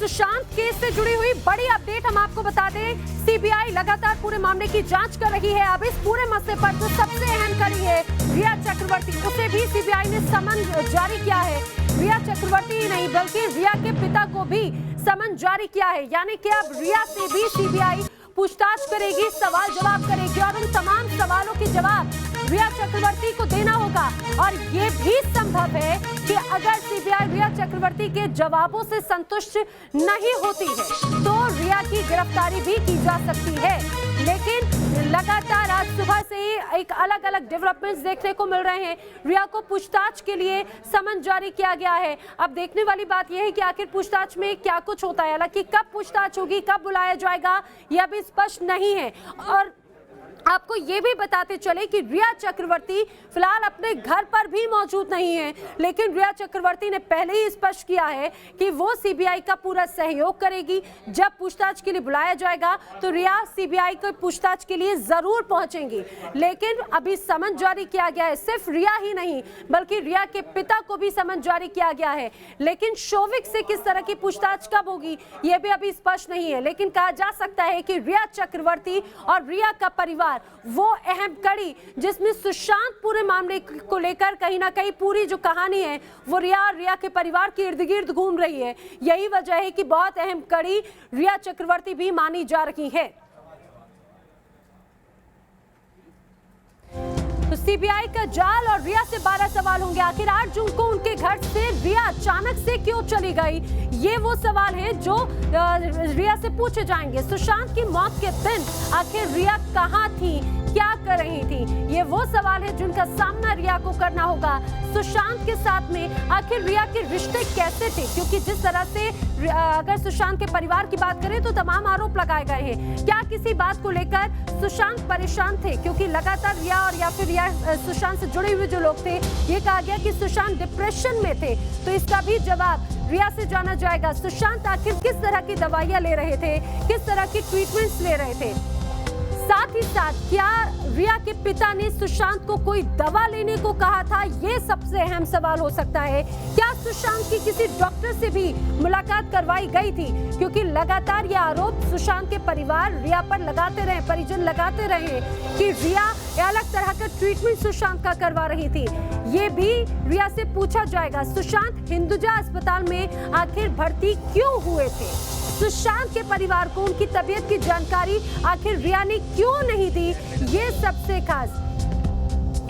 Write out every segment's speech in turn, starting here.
Sushant case से जुड़ी हुई बड़ी अपडेट हम आपको बता दें। सीबीआई लगातार पूरे मामले की जांच कर रही है। अब इस पूरे मसले पर जो सबसे अहम कड़ी है रिया चक्रवर्ती, उसे भी सीबीआई ने समन जारी किया है। रिया चक्रवर्ती ही नहीं बल्कि रिया के पिता को भी समन जारी किया है। यानी कि अब रिया से भी सीबीआई पूछताछ करेगी, सवाल जवाब करेगी और उन तमाम सवालों के जवाब रिया चक्रवर्ती को देना होगा। और ये भी संभव है कि अगर सीबीआई रिया चक्रवर्ती के जवाबों से संतुष्ट नहीं होती है तो रिया की गिरफ्तारी भी की जा सकती है। लेकिन लगातार आज सुबह से ही एक अलग अलग डेवलपमेंट्स देखने को मिल रहे हैं। रिया को पूछताछ के लिए समन जारी किया गया है। अब देखने वाली बात यह है कि आखिर पूछताछ में क्या कुछ होता है। हालांकि कब पूछताछ होगी, कब बुलाया जाएगा, यह अभी स्पष्ट नहीं है। और आपको ये भी बताते चले कि रिया चक्रवर्ती फिलहाल अपने घर पर भी मौजूद नहीं है, लेकिन रिया चक्रवर्ती ने पहले ही स्पष्ट किया है कि वो सीबीआई का पूरा सहयोग करेगी। जब पूछताछ के लिए बुलाया जाएगा तो रिया सीबीआई को पूछताछ के लिए जरूर पहुंचेंगी। लेकिन अभी समन जारी किया गया है। सिर्फ रिया ही नहीं बल्कि रिया के पिता को भी समन जारी किया गया है। लेकिन शोविक से किस तरह की पूछताछ कब होगी यह भी अभी स्पष्ट नहीं है। लेकिन कहा जा सकता है कि रिया चक्रवर्ती और रिया का परिवार वो अहम कड़ी जिसमें सुशांत पूरे मामले को लेकर कहीं ना कहीं पूरी जो कहानी है वो रिया और रिया के परिवार के इर्द गिर्द घूम रही है। यही वजह है कि बहुत अहम कड़ी रिया चक्रवर्ती भी मानी जा रही है। तो सीबीआई का जाल और रिया से 12 सवाल होंगे। आखिर 8 जून को उनके घर से रिया अचानक से क्यों चली गई, ये वो सवाल है जो रिया से पूछे जाएंगे। सुशांत की मौत के दिन आखिर रिया कहां थी, क्या कर रही थी, ये वो सवाल है जिनका सामना रिया को करना होगा। सुशांत के साथ में आखिर रिया के रिश्ते कैसे थे, क्योंकि जिस तरह से अगर सुशांत के परिवार की बात करें तो तमाम आरोप लगाए गए हैं। क्या किसी बात को लेकर सुशांत परेशान थे, क्योंकि लगातार रिया और या फिर रिया सुशांत से जुड़े हुए जो लोग थे ये कहा गया कि सुशांत डिप्रेशन में थे। तो इसका भी जवाब रिया से जाना जाएगा। सुशांत आखिर किस तरह की दवाइयां ले रहे थे, किस तरह की ट्रीटमेंट्स ले रहे थे। साथ ही साथ क्या रिया के पिता ने सुशांत को कोई दवा लेने को कहा था, ये सबसे अहम सवाल हो सकता है। क्या सुशांत की किसी डॉक्टर से भी मुलाकात करवाई गई थी, क्योंकि लगातार ये आरोप सुशांत के परिवार रिया पर लगाते रहे, परिजन लगाते रहे कि रिया अलग तरह का ट्रीटमेंट सुशांत का करवा रही थी। ये भी रिया से पूछा जाएगा। सुशांत हिंदुजा अस्पताल में आखिर भर्ती क्यों हुए थे, सुशांत के परिवार को उनकी तबीयत की जानकारी आखिर रिया ने क्यों नहीं दी, ये सबसे खास।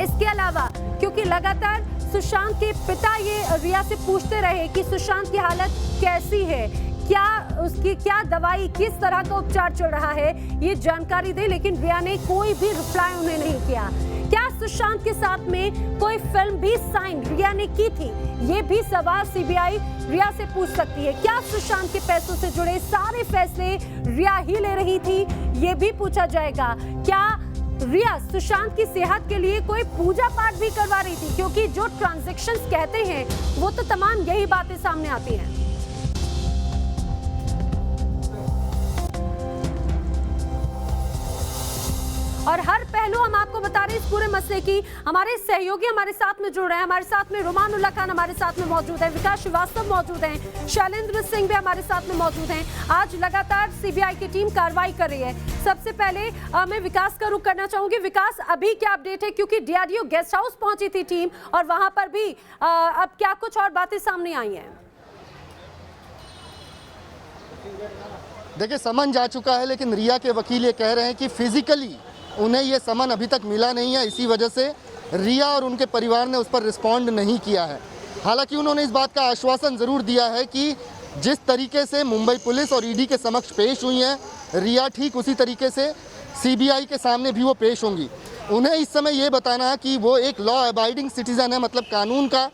इसके अलावा क्योंकि लगातार सुशांत के पिता ये रिया से पूछते रहे कि सुशांत की हालत कैसी है, क्या उसकी क्या दवाई, किस तरह का उपचार चल रहा है, ये जानकारी दे, लेकिन रिया ने कोई भी रिप्लाई उन्हें नहीं किया। क्या सुशांत के साथ में कोई फिल्म भी साइन रिया ने की थी, ये भी सवाल सीबीआई रिया से पूछ सकती है। क्या सुशांत के पैसों से जुड़े सारे फैसले रिया ही ले रही थी, ये भी पूछा जाएगा। क्या रिया सुशांत की सेहत के लिए कोई पूजा पाठ भी करवा रही थी, क्योंकि जो ट्रांजैक्शंस कहते हैं वो तो तमाम यही बातें सामने आती हैं। और हर पहलू हम आपको बता रहे हैं इस पूरे मसले की। हमारे सहयोगी हमारे साथ में जुड़ रहे हैं। हमारे साथ में रुमान उल्ला खान हमारे साथ में मौजूद है, विकास श्रीवास्तव मौजूद हैं, शैलेंद्र सिंह भी हमारे साथ में मौजूद हैं। आज लगातार सीबीआई की टीम कार्रवाई कर रही है। सबसे पहले मैं विकास का रुख करना चाहूंगी। विकास, अभी क्या अपडेट है, क्योंकि डीआरडीओ गेस्ट हाउस पहुंची थी टीम और वहां पर भी अब क्या कुछ और बातें सामने आई हैं? देखिए, समन जा चुका है, लेकिन रिया के वकील ये कह रहे हैं कि फिजिकली उन्हें ये समन अभी तक मिला नहीं है। इसी वजह से रिया और उनके परिवार ने उस पर रिस्पॉन्ड नहीं किया है। हालांकि उन्होंने इस बात का आश्वासन ज़रूर दिया है कि जिस तरीके से मुंबई पुलिस और ईडी के समक्ष पेश हुई हैं रिया, ठीक उसी तरीके से सीबीआई के सामने भी वो पेश होंगी। उन्हें इस समय ये बताना है कि वो एक लॉ अबाइडिंग सिटीज़न है, मतलब कानून का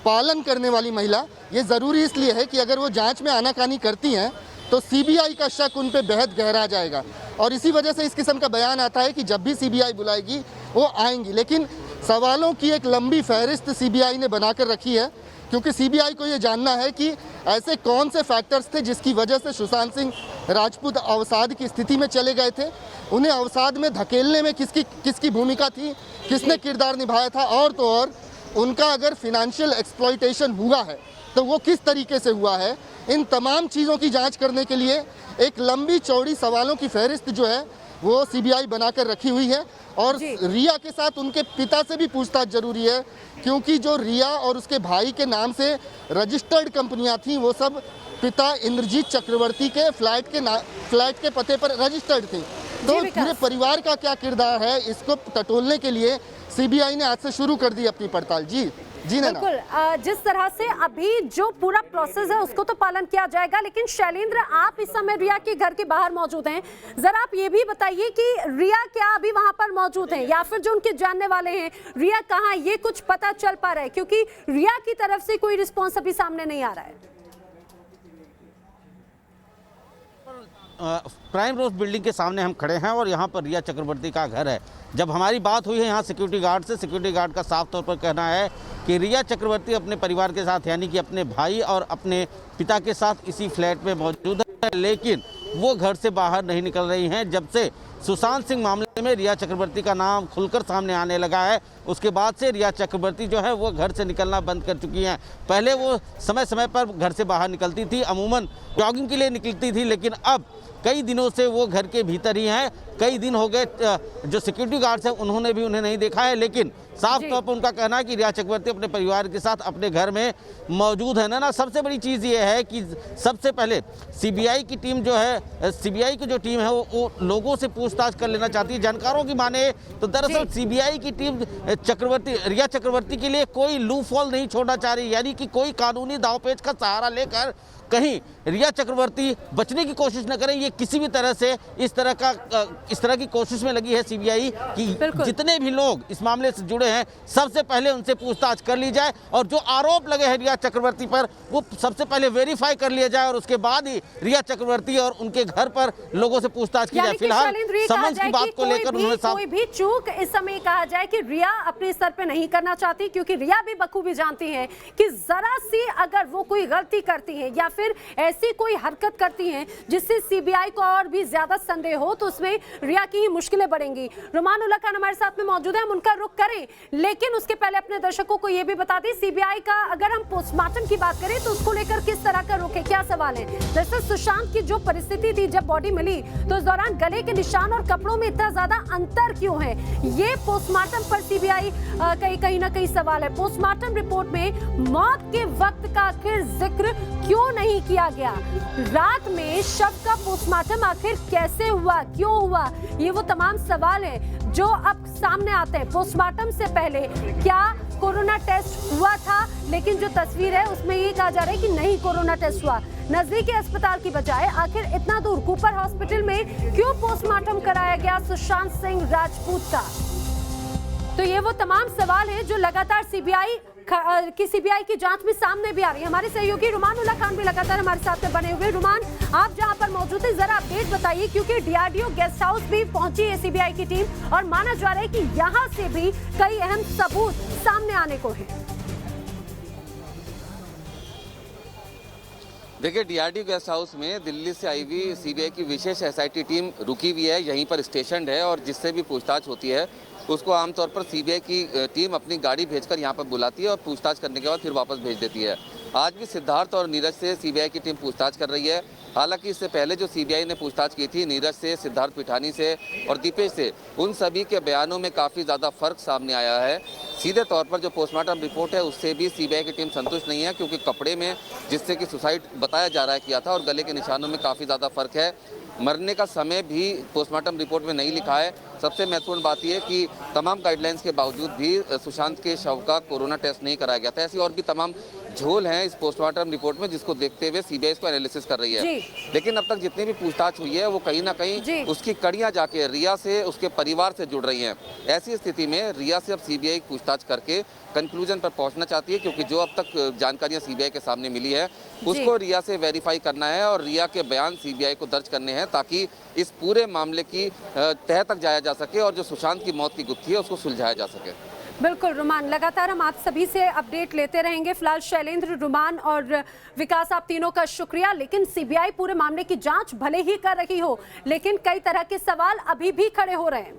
पालन करने वाली महिला। ये ज़रूरी इसलिए है कि अगर वो जाँच में आनाकानी करती हैं तो सीबीआई का शक उन पे बेहद गहरा जाएगा। और इसी वजह से इस किस्म का बयान आता है कि जब भी सीबीआई बुलाएगी वो आएंगी। लेकिन सवालों की एक लंबी फहरिस्त सीबीआई ने बनाकर रखी है, क्योंकि सीबीआई को ये जानना है कि ऐसे कौन से फैक्टर्स थे जिसकी वजह से सुशांत सिंह राजपूत अवसाद की स्थिति में चले गए थे। उन्हें अवसाद में धकेलने में किसकी भूमिका थी, किसने किरदार निभाया था, और तो और उनका अगर फिनेंशियल एक्सप्लॉइटेशन हुआ है तो वो किस तरीके से हुआ है, इन तमाम चीज़ों की जांच करने के लिए एक लंबी चौड़ी सवालों की फहरिस्त जो है वो सीबीआई बनाकर रखी हुई है। और रिया के साथ उनके पिता से भी पूछताछ जरूरी है, क्योंकि जो रिया और उसके भाई के नाम से रजिस्टर्ड कंपनियां थीं वो सब पिता इंद्रजीत चक्रवर्ती के फ्लैट के पते पर रजिस्टर्ड थी। तो पूरे परिवार का क्या किरदार है, इसको टटोलने के लिए सीबीआई ने आज से शुरू कर दी अपनी पड़ताल। जी नैना, बिल्कुल, जिस तरह से अभी जो पूरा प्रोसेस है उसको तो पालन किया जाएगा, लेकिन शैलेंद्र आप इस समय रिया के घर के बाहर मौजूद हैं, जरा आप ये भी बताइए कि रिया क्या अभी वहां पर मौजूद हैं या फिर जो उनके जानने वाले हैं रिया कहाँ, ये कुछ पता चल पा रहा है? क्योंकि रिया की तरफ से कोई रिस्पॉन्स अभी सामने नहीं आ रहा है। प्राइम रोज बिल्डिंग के सामने हम खड़े हैं और यहाँ पर रिया चक्रवर्ती का घर है। जब हमारी बात हुई है यहाँ सिक्योरिटी गार्ड से, सिक्योरिटी गार्ड का साफ तौर पर कहना है कि रिया चक्रवर्ती अपने परिवार के साथ यानी कि अपने भाई और अपने पिता के साथ इसी फ्लैट में मौजूद है, लेकिन वो घर से बाहर नहीं निकल रही हैं। जब से सुशांत सिंह मामले में रिया चक्रवर्ती का नाम खुलकर सामने आने लगा है, उसके बाद से रिया चक्रवर्ती जो है वो घर से निकलना बंद कर चुकी हैं। पहले वो समय समय पर घर से बाहर निकलती थी, अमूमन जॉगिंग के लिए निकलती थी, लेकिन अब कई दिनों से वो घर के भीतर ही हैं। कई दिन हो गए जो सिक्योरिटी गार्ड्स हैं उन्होंने भी उन्हें नहीं देखा है, लेकिन साफ तौर पर उनका कहना है कि रिया चक्रवर्ती अपने परिवार के साथ अपने घर में मौजूद है। ना सबसे बड़ी चीज़ ये है कि सबसे पहले सीबीआई की टीम जो है, सीबीआई की जो टीम है वो लोगों से पूछताछ कर लेना चाहती है। जानकारों की माने तो दरअसल सीबीआई की टीम रिया चक्रवर्ती के लिए कोई लूप होल नहीं छोड़ना चाह रही, यानी कि कोई कानूनी दांवपेच का सहारा लेकर कहीं रिया चक्रवर्ती बचने की कोशिश न करें। ये किसी भी तरह से इस तरह की कोशिश में लगी है सीबीआई कि जितने भी लोग इस मामले से जुड़े हैं सबसे पहले उनसे पूछताछ कर ली जाए और जो आरोप लगे हैं रिया चक्रवर्ती पर वो सबसे पहले वेरीफाई कर लिया जाए और उसके बाद ही रिया चक्रवर्ती और उनके घर पर लोगों से पूछताछ की जाए। फिलहाल समझ की बात को लेकर उन्होंने कोई भी चूक इस समय कहा जाए कि रिया अपने स्तर पे नहीं करना चाहती, क्योंकि रिया भी बखूबी जानती है कि जरा सी अगर वो कोई गलती करती है या फिर ऐसी कोई हरकत करती हैं जिससे सीबीआई को और भी ज्यादा संदेह हो तो उसमें रिया की ही मुश्किलें बढ़ेंगी। रुमान उल्ला खान हमारे साथ में मौजूद है, हम उनका रुख करें, लेकिन उसके पहले अपने दर्शकों को यह भी बता दें सीबीआई का अगर हम पोस्टमार्टम की बात करें तो उसको लेकर किस तरह का रुख है, क्या सवाल है? दरअसल सुशांत की जो परिस्थिति थी जब बॉडी मिली तो उस दौरान गले के निशान और कपड़ों में इतना ज्यादा अंतर क्यों है, ये पोस्टमार्टम पर सीबीआई कहीं ना कहीं सवाल है। पोस्टमार्टम रिपोर्ट में मौत के वक्त का आखिर जिक्र क्यों नहीं किया गया, रात में शव का पोस्टमार्टम आखिर कैसे हुआ, क्यों हुआ, ये वो तमाम सवाल हैं जो अब सामने आते हैं। पोस्टमार्टम से पहले क्या कोरोना टेस्ट हुआ था, लेकिन जो तस्वीर है उसमें ये कहा जा रहा है कि नहीं कोरोना टेस्ट हुआ। नजदीकी अस्पताल की बजाय आखिर इतना दूर कूपर हॉस्पिटल में क्यों पोस्टमार्टम कराया गया सुशांत सिंह राजपूत का? तो ये वो तमाम सवाल हैं जो लगातार सीबीआई की जांच में सामने भी आ रही है। हमारे सहयोगी रुमान उल्ला खान भी लगातार हमारे साथ में बने हुए। रुमान, आप जहां पर मौजूद हैं जरा अपडेट बताइए, क्योंकि डीआरडीओ गेस्ट हाउस भी पहुंची है सीबीआई की टीम और माना जा रहा है कि यहां से भी कई अहम सबूत सामने आने को हैं। देखिए, डीआरडीओ गेस्ट हाउस में दिल्ली से आई हुई सीबीआई की विशेष एसआईटी टीम रुकी हुई है, यहीं पर स्टेशन है और जिससे भी पूछताछ होती है उसको आमतौर पर सीबीआई की टीम अपनी गाड़ी भेजकर यहाँ पर बुलाती है और पूछताछ करने के बाद फिर वापस भेज देती है। आज भी सिद्धार्थ और नीरज से सीबीआई की टीम पूछताछ कर रही है। हालांकि इससे पहले जो सीबीआई ने पूछताछ की थी नीरज से, सिद्धार्थ पिठानी से और दीपेश से, उन सभी के बयानों में काफ़ी ज़्यादा फर्क सामने आया है। सीधे तौर पर जो पोस्टमार्टम रिपोर्ट है उससे भी सीबीआई की टीम संतुष्ट नहीं है, क्योंकि कपड़े में जिससे कि सुसाइड बताया जा रहा है किया था और गले के निशानों में काफ़ी ज़्यादा फर्क है। मरने का समय भी पोस्टमार्टम रिपोर्ट में नहीं लिखा है। सबसे महत्वपूर्ण बात यह कि तमाम गाइडलाइंस के बावजूद भी सुशांत के शव का कोरोना टेस्ट नहीं कराया गया था। ऐसी और भी तमाम झोल हैं इस पोस्टमार्टम रिपोर्ट में, जिसको देखते हुए सीबीआई इसको एनालिसिस कर रही है। लेकिन अब तक जितनी भी पूछताछ हुई है वो कहीं ना कहीं उसकी कड़ियां जाके रिया से, उसके परिवार से जुड़ रही हैं। ऐसी स्थिति में रिया से अब सीबीआई पूछताछ करके कंक्लूजन पर पहुंचना चाहती है, क्योंकि जो अब तक जानकारियां सीबीआई के सामने मिली है उसको रिया से वेरीफाई करना है और रिया के बयान सीबीआई को दर्ज करने हैं, ताकि इस पूरे मामले की तह तक जाया जा सके और जो सुशांत की मौत की गुत्थी है उसको सुलझाया जा सके। बिल्कुल रुमान, लगातार हम आप सभी से अपडेट लेते रहेंगे। फिलहाल शैलेंद्र, रुमान और विकास, आप तीनों का शुक्रिया। लेकिन सीबीआई पूरे मामले की जांच भले ही कर रही हो, लेकिन कई तरह के सवाल अभी भी खड़े हो रहे हैं।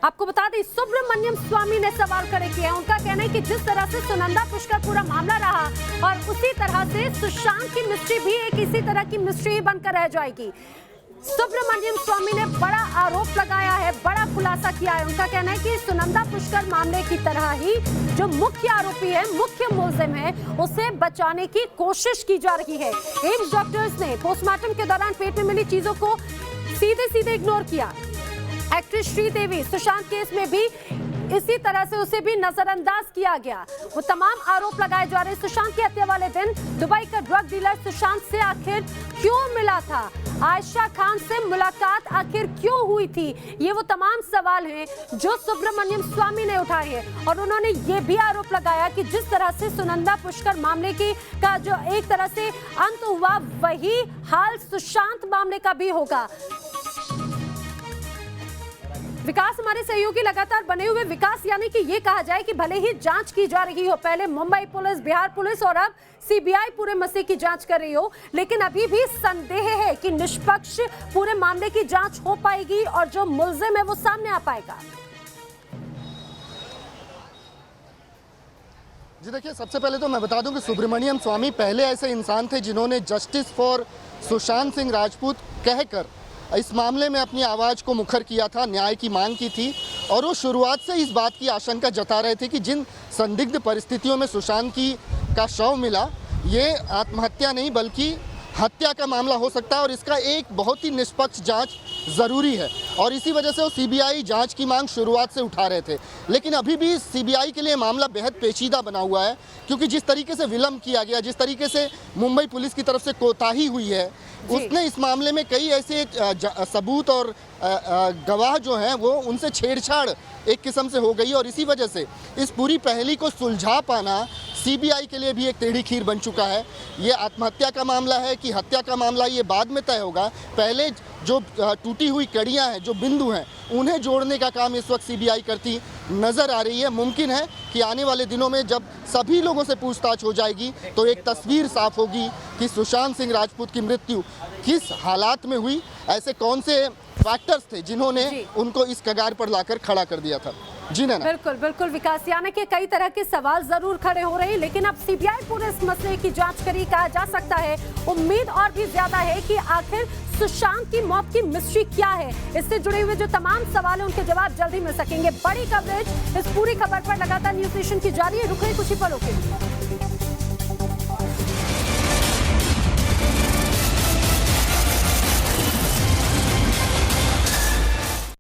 आपको बता दें, सुब्रमण्यम स्वामी ने सवाल खड़े किए हैं। उनका कहना है कि जिस तरह से सुनंदा पुष्कर पूरा मामला रहा और उसी तरह से सुशांत की मिस्ट्री भी एक इसी तरह की मिस्ट्री ही बनकर रह जाएगी। सुब्रमण्यम स्वामी ने बड़ा आरोप लगाया है, बड़ा खुलासा किया है। उनका कहना है कि सुनंदा पुष्कर मामले की तरह ही जो मुख्य आरोपी है, मुख्य मुलजिम है, उसे बचाने की कोशिश की जा रही है। एम्स डॉक्टर्स ने पोस्टमार्टम के दौरान पेट में मिली चीजों को सीधे इग्नोर किया। एक्ट्रेस श्रीदेवी सुशांत केस में भी इसी तरह से उसे भी नजरअंदाज किया गया। वो तमाम आरोप लगाए जा रहे। सुशांत की हत्या वाले दिन दुबई का ड्रग डीलर सुशांत से आखिर क्यों मिला था? आयशा खान से मुलाकात आखिर क्यों हुई थी? ये वो तमाम सवाल हैं जो सुब्रमण्यम स्वामी ने उठाए हैं। और उन्होंने ये भी आरोप लगाया कि जिस तरह से सुनंदा पुष्कर मामले का जो एक तरह से अंत हुआ, वही हाल सुशांत मामले का भी होगा। विकास हमारे सहयोगी लगातार बने हुए। विकास, यानी कि ये कहा जाए कि भले ही जांच की जा रही हो, पहले मुंबई पुलिस, बिहार पुलिस और अब सीबीआई पूरे मसले की जांच कर रही हो, लेकिन अभी भी संदेह है कि निष्पक्ष पूरे मामले की जांच हो पाएगी और जो मुलजिम है वो सामने आ पाएगा। जी देखिए, सबसे पहले तो मैं बता दूं कि सुब्रमण्यम स्वामी पहले ऐसे इंसान थे जिन्होंने जस्टिस फॉर सुशांत सिंह राजपूत कहकर इस मामले में अपनी आवाज़ को मुखर किया था, न्याय की मांग की थी। और वो शुरुआत से इस बात की आशंका जता रहे थे कि जिन संदिग्ध परिस्थितियों में सुशांत का शव मिला, ये आत्महत्या नहीं बल्कि हत्या का मामला हो सकता है और इसका एक बहुत ही निष्पक्ष जांच ज़रूरी है। और इसी वजह से वो सीबीआई जांच की मांग शुरुआत से उठा रहे थे। लेकिन अभी भी सीबीआई के लिए मामला बेहद पेचीदा बना हुआ है, क्योंकि जिस तरीके से विलंब किया गया, जिस तरीके से मुंबई पुलिस की तरफ से कोताही हुई है, उसने इस मामले में कई ऐसे सबूत और गवाह जो हैं वो उनसे छेड़छाड़ एक किस्म से हो गई। और इसी वजह से इस पूरी पहेली को सुलझा पाना सीबीआई के लिए भी एक टेढ़ी खीर बन चुका है। ये आत्महत्या का मामला है कि हत्या का मामला, ये बाद में तय होगा। पहले जो टूटी हुई कड़ियां हैं, जो बिंदु हैं, उन्हें जोड़ने का काम इस वक्त सीबीआई करती नज़र आ रही है। मुमकिन है कि आने वाले दिनों में जब सभी लोगों से पूछताछ हो जाएगी तो एक तस्वीर साफ होगी कि सुशांत सिंह राजपूत की मृत्यु किस हालात में हुई, ऐसे कौन से फैक्टर्स थे जिन्होंने उनको इस कगार पर लाकर खड़ा कर दिया था। जी ना, बिल्कुल विकास, यानी कि कई तरह के सवाल जरूर खड़े हो रहे हैं, लेकिन अब सीबीआई पूरे इस मसले की जांच करी, कहा जा सकता है। उम्मीद और भी ज्यादा है कि आखिर सुशांत की मौत की मिस्ट्री क्या है, इससे जुड़े हुए जो तमाम सवाल हैं उनके जवाब जल्दी मिल सकेंगे। बड़ी कवरेज इस पूरी खबर पर लगातार न्यूज़ नेशन की जारी है। रुके कुछ ही पलों के लिए।